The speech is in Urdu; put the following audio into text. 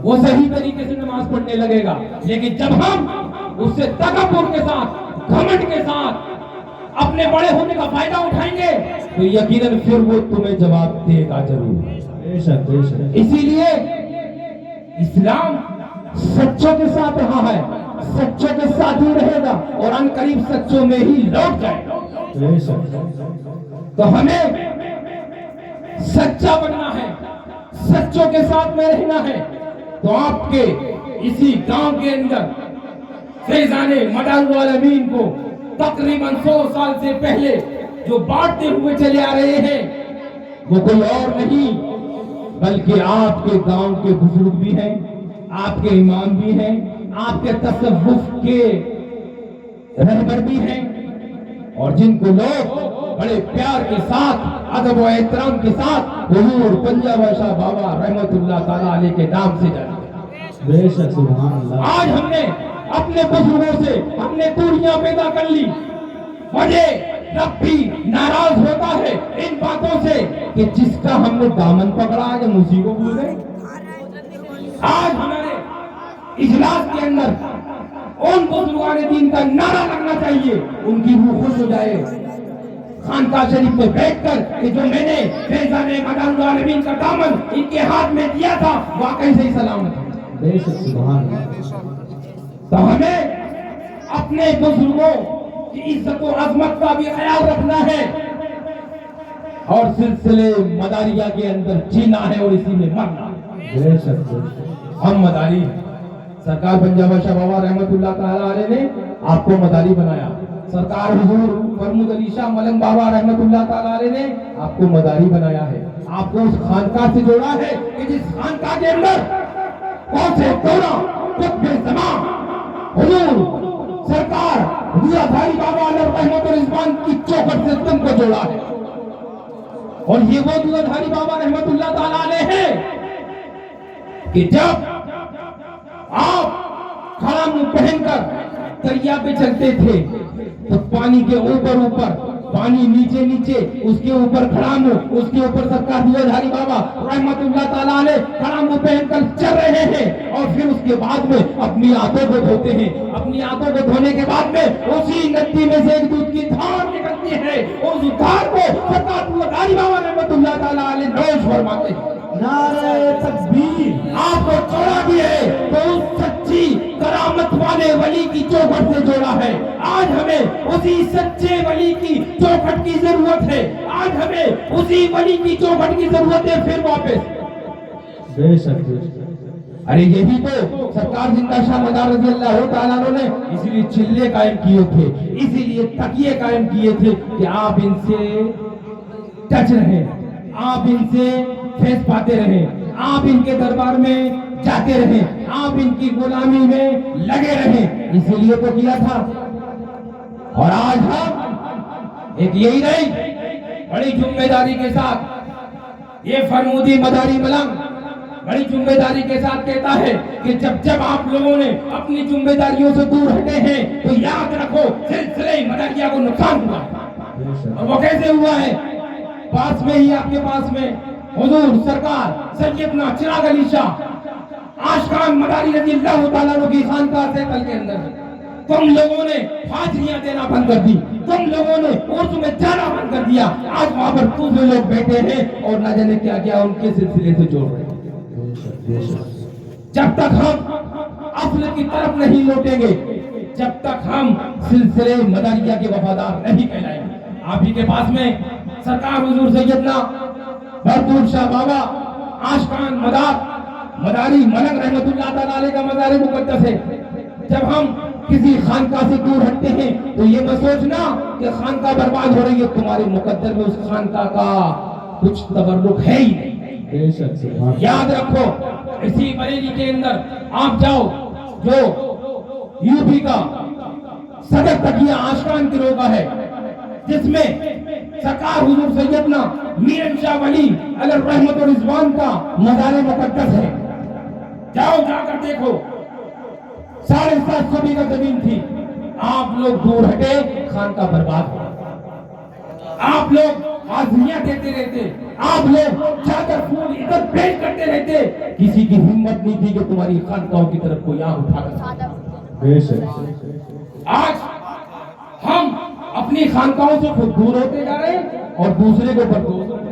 وہ صحیح طریقے سے نماز پڑھنے لگے گا. لیکن جب ہم اس سے تکبر کے ساتھ، گھمنڈ کے ساتھ اپنے بڑے ہونے کا فائدہ اٹھائیں گے تو یقیناً پھر وہ تمہیں جواب دے گا ضرور. بے شک بے شک. اسی لیے اسلام سچوں کے ساتھ رہا ہے، سچوں کے ساتھ ہی رہے گا اور ان قریب سچوں میں ہی لوٹ جائے گا. بے شک. تو ہمیں سچا بننا ہے، سچوں کے ساتھ میں رہنا ہے. تو آپ کے اسی گاؤں کے اندر فیضان مدار العالمین کو تقریباً 100 سال سے پہلے جو بانٹتے ہوئے چلے آ رہے ہیں وہ کوئی اور نہیں بلکہ آپ کے گاؤں کے بزرگ بھی ہیں، آپ کے امام بھی ہیں، آپ کے تصوف کے رہبر بھی ہیں، اور جن کو لوگ بڑے پیار کے ساتھ، ادب و احترام کے ساتھ حضور پنجاب شاہ بابا رحمت اللہ تعالیٰ علیہ کے نام سے جانتے ہیں. بے شک. سبحان اللہ. آج ہم نے اپنے بزرگوں سے ہم نے دوریاں پیدا کر لی. وجہ رب بھی ناراض ہوتا ہے ان باتوں سے کہ جس کا ہم نے دامن پکڑا آج ہم اسی کو بھول گئے. آج ہمارے اجلاس کے اندر ان بزرگان دین کا نعرہ لگنا چاہیے، ان کی روح خوش ہو جائے خانقاہ شریف میں بیٹھ کر کہ جو میں نے فیضان مدار العالمین کا دامن ان کے ہاتھ میں دیا تھا واقعی سے ہی سلامت ہے. بے شک. سبحان اللہ. تو ہمیں اپنے بزرگوں کی عزت و عظمت کا بھی خیال رکھنا ہے اور سلسلے مداریہ کے اندر جینا ہے اور اسی میں مرنا ہے. بے شک. ہم مداری سرکار پنجاب شاہ بابا رحمت اللہ تعالیٰ علیہ نے آپ کو مداری بنایا. سرکار حضور فرمود علی شاہ ملنگ بابا رحمت اللہ تعالیٰ علیہ نے آپ کو مداری بنایا ہے. آپ کو اس خانقاہ سے جوڑا ہے کہ جس خانقاہ کے اندر کون سے دورہ قطب زمان حضور سرکار دھاری بابا علیہ رحمت الرضوان کی چوکھٹ سے تم کو جوڑا ہے. اور یہ وہ دھاری بابا رحمت اللہ تعالیٰ علیہ ہے کہ جب آپ کھڑا منہ پہن کر دریا پہ چلتے تھے تو پانی کے اوپر اوپر، پانی نیچے نیچے، اس کے اوپر کھڑا منہ، اس کے اوپر سرکار دھاری بابا رحمت اللہ تعالیٰ علیہ کھڑا منہ پہن کر چل رہے ہیں. اور پھر اس کے بعد میں اپنی آنکھوں کو دھوتے ہیں. اپنی آنکھوں کو دھونے کے بعد میں اسی ندی میں سے ایک دودھ کی دھار نکلتی ہے اور اس دھار کو سرکار دھاری بابا رحمت اللہ تعالیٰ علیہ نوش فرماتے ہیں. نعرہ تکبیر. آپ کو چھوڑا بھی ہے تو اس سچی کرامت والے ولی کی چوکھٹ سے جوڑا ہے. آج ہمیں اسی سچے ولی کی چوکھٹ کی ضرورت ہے. آج ہمیں اسی ولی کی چوکھٹ کی ضرورت ہے پھر واپس. بے شک. ارے یہی تو سرکار زندہ شاہ مدار رضی اللہ تعالیٰ عنہ نے اسی لیے چلے قائم کیے تھے، اسی لیے تکیے قائم کیے تھے کہ آپ ان سے ٹچ رہیں، آپ ان سے فیض پاتے رہیں، آپ ان کے دربار میں جاتے رہیں، آپ ان کی غلامی میں لگے رہیں. اسی لیے تو کیا تھا. اور آج ہم ایک یہی رہی بڑی ذمہ داری کے ساتھ یہ فرمودی مداری ملنگ بڑی ذمہ داری کے ساتھ کہتا ہے کہ جب آپ لوگوں نے اپنی ذمہ داریوں سے دور ہٹے ہیں تو یاد رکھو سلسلے مداریہ کو نقصان ہوا. اور وہ کیسے ہوا ہے؟ پاس میں ہی آپ کے پاس میں حضور سرکار سیدنا چراغ علی شاہ آشکان مداری رضی اللہ تعالیٰ عنہ کی خانقاہ سے کل کے اندر تم لوگوں نے حاضریاں دینا بند کر دی، تم لوگوں نے عرس میں جانا بند کر دیا. آج وہاں پر دوسرے لوگ بیٹھے ہیں اور نہ جانے کیا کیا ان کے سلسلے سے جوڑ رہے ہیں. جب تک ہم اصل کی طرف نہیں لوٹیں گے، جب تک ہم سلسلے مداریہ کے وفادار نہیں کہلائیں گے. آپ ہی کے پاس میں سرکار حضور سیدنا بھرپور شاہ بابا آشکان مداری ملنگ رحمت اللہ تعالیٰ علیہ کا مزار مقدس ہے. جب ہم کسی خانقاہ سے دور ہٹتے ہیں تو یہ مت سوچنا کہ خانقاہ برباد ہو رہی ہے، تمہارے مقدر میں اس خانقاہ کا کچھ تبرک ہے ہی نہیں. بے شک. یاد رکھو اسی بریلی کے اندر آپ جاؤ جو یو پی کا صدر تقیہ آشکان گروہ کا ہے، جس میں سرکار حضور سیدنا میر شاہ ولی علیہ رحمت و رضوان کا مزار مقدس ہے. جاؤ جا کر دیکھو 750 بیگھہ زمین تھی. آپ لوگ دور ہٹے، خانقاہ برباد ہو. آپ لوگ حاضریاں دیتے رہتے، آپ لوگ چادر پھول ادھر پیش کرتے رہتے, کسی کی ہمت نہیں تھی کہ تمہاری خانقاہوں کی طرف کوئی آنکھ اٹھا کر. بے شک آج ہم اپنی خانقاہوں سے خود دور ہوتے جا رہے ہیں اور دوسرے کے اوپر دوست